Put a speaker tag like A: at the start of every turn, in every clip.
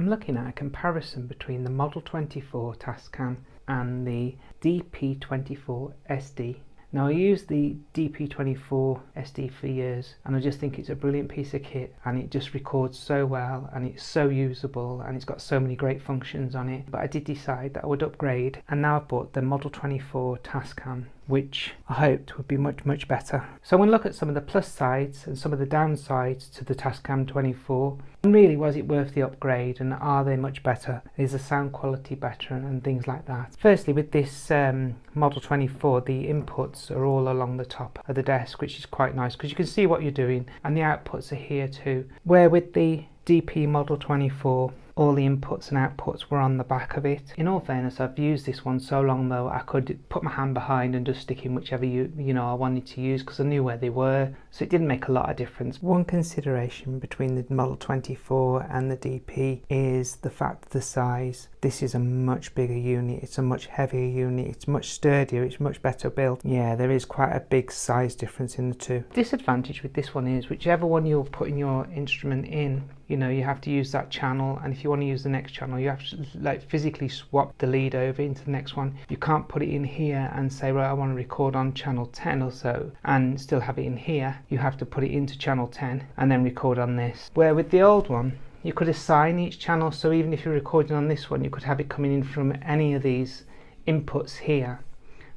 A: I'm looking at a comparison between the Model 24 Tascam and the DP24SD. Now, I use the DP24SD for years, and I just think it's a brilliant piece of kit, and it just records so well, and it's so usable, and it's got so many great functions on it. But I did decide that I would upgrade, and now I've bought the Model 24 Tascam, which I hoped would be much better. So I'm going to look at some of the plus sides and some of the downsides to the Tascam 24. And really, was it worth the upgrade, and are they much better? Is the sound quality better, and things like that? Firstly, with this Model 24, the inputs are all along the top of the desk, which is quite nice because you can see what you're doing, and the outputs are here too. Where with the DP Model 24, all the inputs and outputs were on the back of it. In all fairness, I've used this one so long though, I could put my hand behind and just stick in whichever you know I wanted to use, because I knew where they were, so it didn't make a lot of difference. One consideration between the Model 24 and the DP is the fact of the size. This is a much bigger unit, it's a much heavier unit, it's much sturdier, it's much better built. Yeah, there is quite a big size difference in the two. Disadvantage with this one is whichever one you're putting your instrument in, you know, you have to use that channel, and if you want to use the next channel, you have to like physically swap the lead over into the next one. You can't put it in here and say, right, I want to record on channel 10 or so and still have it in here. You have to put it into channel 10 and then record on this. Where with the old one, you could assign each channel, so even if you're recording on this one, you could have it coming in from any of these inputs here,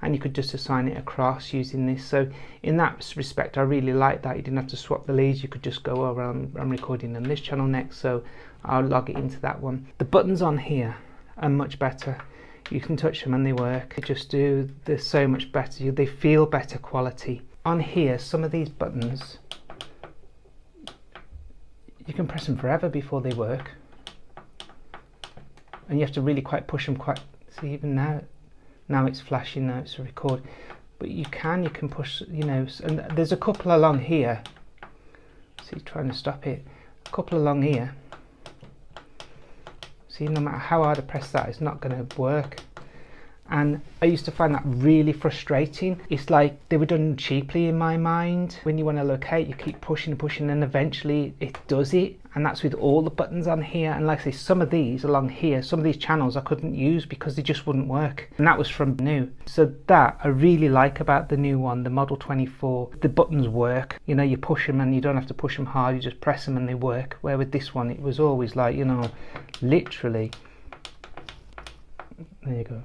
A: and you could just assign it across using this. So in that respect, I really like that. You didn't have to swap the leads, you could just go over, I'm recording on this channel next, so I'll log it into that one. The buttons on here are much better. You can touch them and they work. They're so much better. They feel better quality. On here, some of these buttons, you can press them forever before they work, and you have to really quite push them quite. See, even now it's flashing, now it's a record, but you can push, you know, and there's a couple along here. See, trying to stop it. A couple along here. See, no matter how hard I press that, it's not going to work. And I used to find that really frustrating. It's like they were done cheaply in my mind. When you want to locate, you keep pushing and pushing, and eventually it does it. And that's with all the buttons on here. And like I say, some of these along here, some of these channels I couldn't use because they just wouldn't work. And that was from new. So that I really like about the new one, the Model 24. The buttons work. You know, you push them and you don't have to push them hard. You just press them and they work. Where with this one, it was always like, you know, literally. There you go.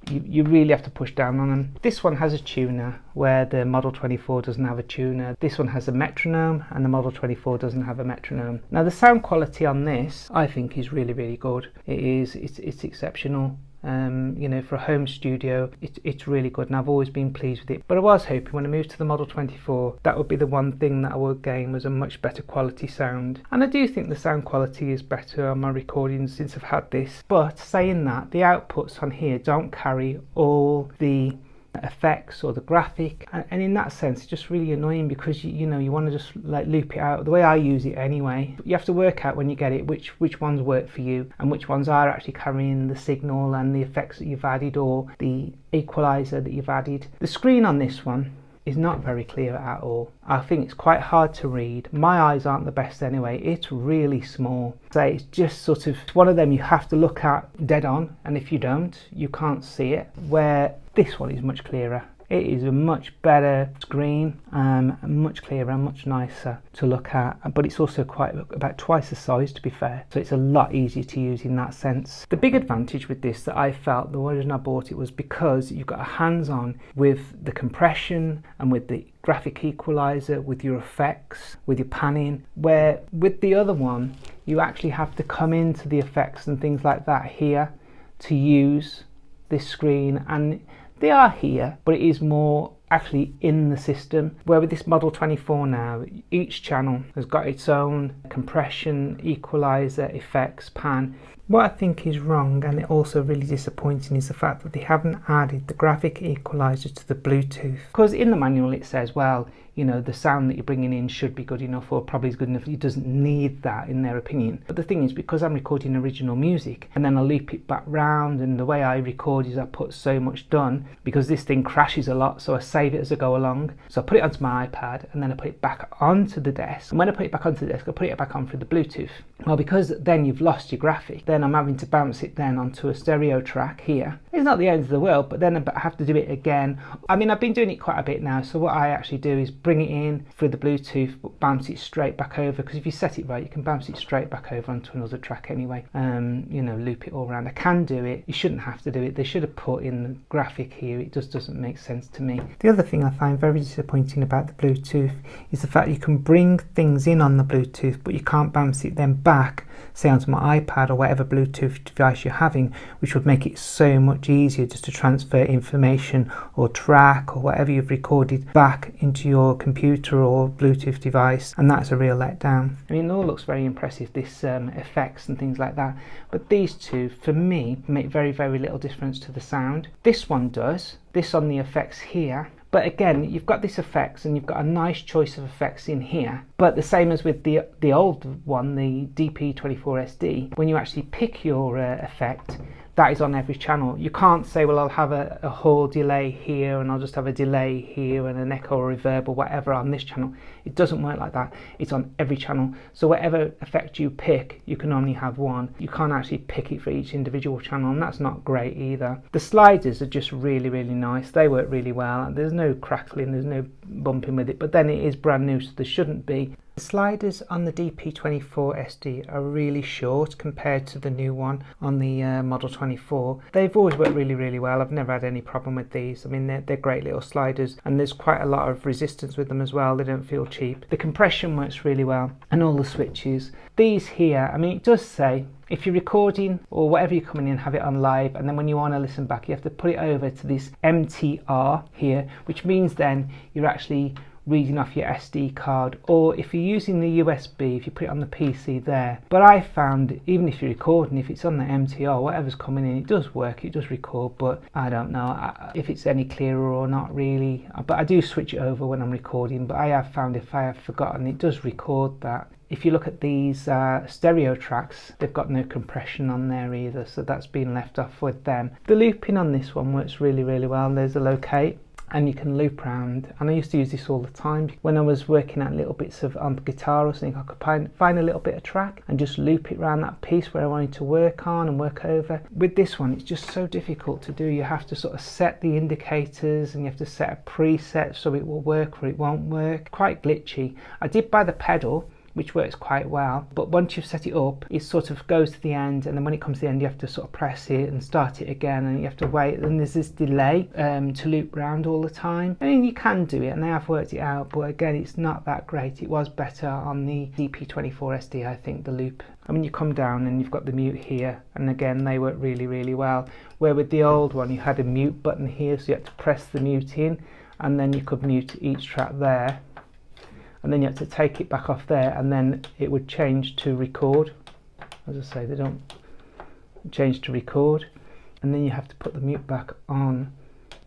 A: You really have to push down on them. This one has a tuner where the Model 24 doesn't have a tuner. This one has a metronome and the Model 24 doesn't have a metronome. Now the sound quality on this I think is really good. It's exceptional. You know, for a home studio, it's really good, and I've always been pleased with it. But I was hoping when I moved to the Model 24, that would be the one thing that I would gain, was a much better quality sound. And I do think the sound quality is better on my recordings since I've had this. But saying that, the outputs on here don't carry all the effects or the graphic, and in that sense it's just really annoying, because you know, you want to just like loop it out the way I use it anyway. You have to work out when you get it which ones work for you and which ones are actually carrying the signal and the effects that you've added, or the equalizer that you've added. The screen on this one is not very clear at all. I think it's quite hard to read. My eyes aren't the best anyway. It's really small. So it's just sort of one of them you have to look at dead on, and if you don't, you can't see it. Where this one is much clearer. It is a much better screen, much clearer, much nicer to look at, but it's also about twice the size, to be fair, so it's a lot easier to use in that sense. The big advantage with this that I felt, the reason I bought it, was because you've got a hands-on with the compression and with the graphic equalizer, with your effects, with your panning, where with the other one you actually have to come into the effects and things like that here to use this screen, and they are here, but it is more actually in the system. Where with this Model 24 now, each channel has got its own compression, equalizer, effects, pan. What I think is wrong, and also really disappointing, is the fact that they haven't added the graphic equalizer to the Bluetooth. Because in the manual it says, well, you know, the sound that you're bringing in should be good enough, or probably is good enough. It doesn't need that in their opinion. But the thing is, because I'm recording original music and then I loop it back round, and the way I record is I put so much done, because this thing crashes a lot, so I save it as I go along. So I put it onto my iPad and then I put it back onto the desk, and when I put it back onto the desk I put it back on through the Bluetooth. Well, because then you've lost your graphic, then I'm having to bounce it then onto a stereo track here. It's not the end of the world, but then I have to do it again. I mean, I've been doing it quite a bit now, so what I actually do is bring it in through the Bluetooth but bounce it straight back over, because if you set it right you can bounce it straight back over onto another track anyway. You know, loop it all around. I can do it. You shouldn't have to do it. They should have put in the graphic here. It just doesn't make sense to me. The other thing I find very disappointing about the Bluetooth is the fact you can bring things in on the Bluetooth but you can't bounce it then back, say onto my iPad or whatever Bluetooth device you're having, which would make it so much easier just to transfer information or track or whatever you've recorded back into your computer or Bluetooth device, and that's a real letdown. I mean, it all looks very impressive, this effects and things like that, but these two for me make very, very little difference to the sound. This one does, this on the effects here. But again, you've got this effects and you've got a nice choice of effects in here. But the same as with the old one, the DP24SD, when you actually pick your effect, that is on every channel. You can't say, well, I'll have a Hall delay here and I'll just have a delay here and an echo or reverb or whatever on this channel. It doesn't work like that. It's on every channel. So whatever effect you pick, you can only have one. You can't actually pick it for each individual channel, and that's not great either. The sliders are just really, really nice. They work really well. There's no crackling, there's no bumping with it, but then it is brand new, so there shouldn't be. The sliders on the DP24SD are really short compared to the new one on the Model 24. They've always worked really, really well. I've never had any problem with these. I mean, they're great little sliders, and there's quite a lot of resistance with them as well. They don't feel cheap. The compression works really well, and all the switches. These here, I mean, it does say if you're recording or whatever you're coming in, have it on live, and then when you want to listen back, you have to put it over to this MTR here, which means then you're actually reading off your SD card, or if you're using the USB, if you put it on the PC there. But I found, even if you're recording, if it's on the MTR, whatever's coming in, it does work, it does record, but I don't know if it's any clearer or not really. But I do switch it over when I'm recording, but I have found if I have forgotten, it does record that. If you look at these stereo tracks, they've got no compression on there either, so that's been left off with them. The looping on this one works really, really well. There's a locate, and you can loop around, and I used to use this all the time when I was working at little bits of on the guitar or something. I could find a little bit of track and just loop it around that piece where I wanted to work on and work over. With this one, it's just so difficult to do. You have to sort of set the indicators and you have to set a preset so it will work or it won't work. Quite glitchy. I did buy the pedal, which works quite well, but once you've set it up, it sort of goes to the end, and then when it comes to the end you have to sort of press it and start it again, and you have to wait, and there's this delay to loop round all the time. I mean, you can do it, and I have worked it out, but again, it's not that great. It was better on the DP24SD, I think, the loop. I mean, you come down and you've got the mute here, and again, they work really, really well, where with the old one you had a mute button here, so you had to press the mute in, and then you could mute each track there, and then you have to take it back off there, and then it would change to record. As I say, they don't change to record, and then you have to put the mute back on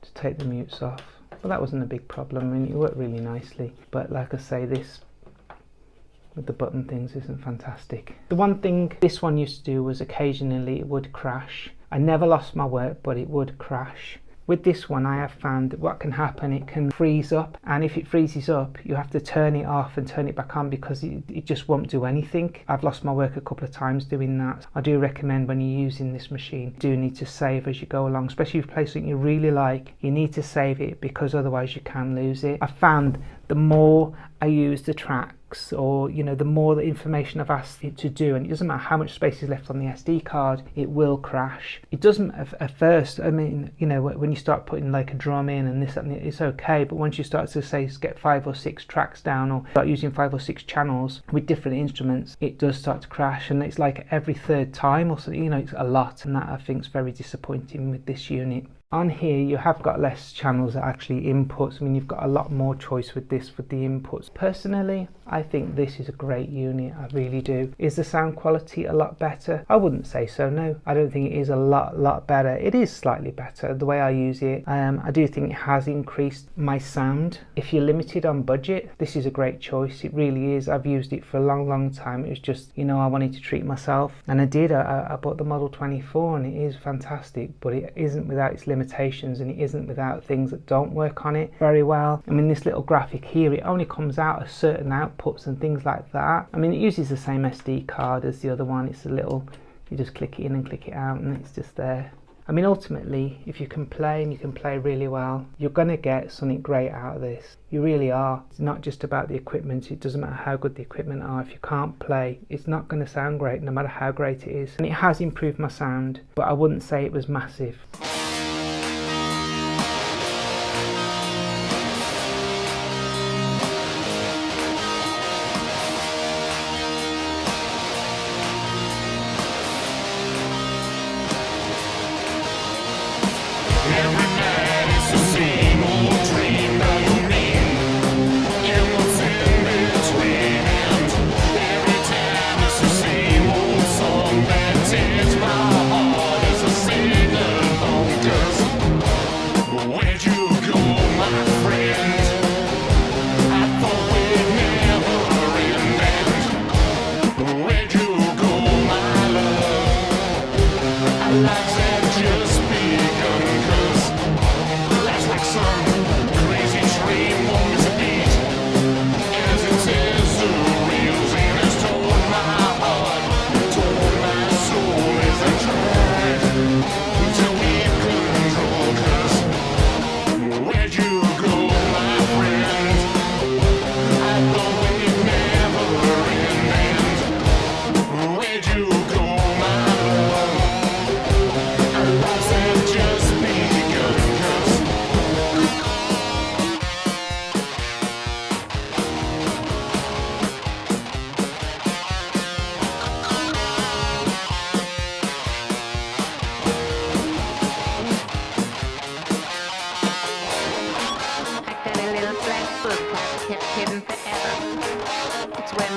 A: to take the mutes off. Well, that wasn't a big problem. I mean, it worked really nicely, but like I say, this with the button things isn't fantastic. The one thing this one used to do was occasionally it would crash. I never lost my work, but it would crash. With this one, I have found that what can happen, it can freeze up, and if it freezes up, you have to turn it off and turn it back on, because it just won't do anything. I've lost my work a couple of times doing that. I do recommend when you're using this machine, you do need to save as you go along, especially if you play something you really like. You need to save it, because otherwise you can lose it. I found the more I use the tracks, or the more the information I've asked it to do, and it doesn't matter how much space is left on the SD card, it will crash. It doesn't at first. I mean, when you start putting like a drum in and this and that, it's okay, but once you start to say get 5 or 6 tracks down, or start using 5 or 6 channels with different instruments, it does start to crash, and it's like every third time or something. It's a lot, and that I think is very disappointing with this unit. On here you have got less channels that actually inputs. I mean, you've got a lot more choice with this for the inputs. Personally, I think this is a great unit, I really do. Is the sound quality a lot better? I wouldn't say so, no. I don't think it is a lot better. It is slightly better the way I use it. I do think it has increased my sound. If you're limited on budget, this is a great choice. It really is. I've used it for a long time. It was just, you know, I wanted to treat myself, and I did. I bought the Model 24 and it is fantastic, but it isn't without its limitations, and it isn't without things that don't work on it very well. I mean, this little graphic here, it only comes out at certain outputs and things like that. I mean, it uses the same SD card as the other one. It's a little, you just click it in and click it out and it's just there. I mean, ultimately, if you can play and you can play really well, you're going to get something great out of this. You really are. It's not just about the equipment. It doesn't matter how good the equipment are. If you can't play, it's not going to sound great no matter how great it is. And it has improved my sound, but I wouldn't say it was massive.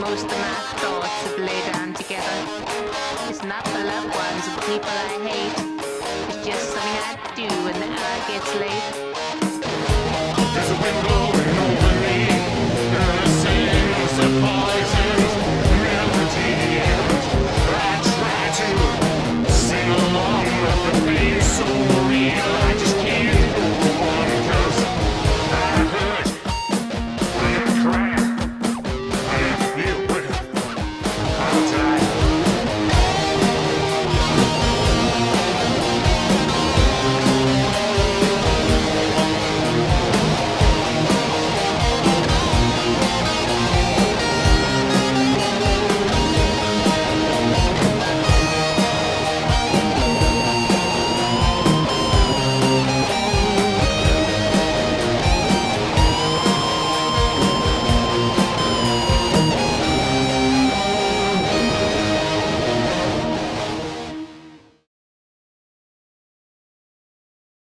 B: Most of my thoughts have laid down together. It's not for loved ones or the people I hate. It's just something I do when the hour gets late.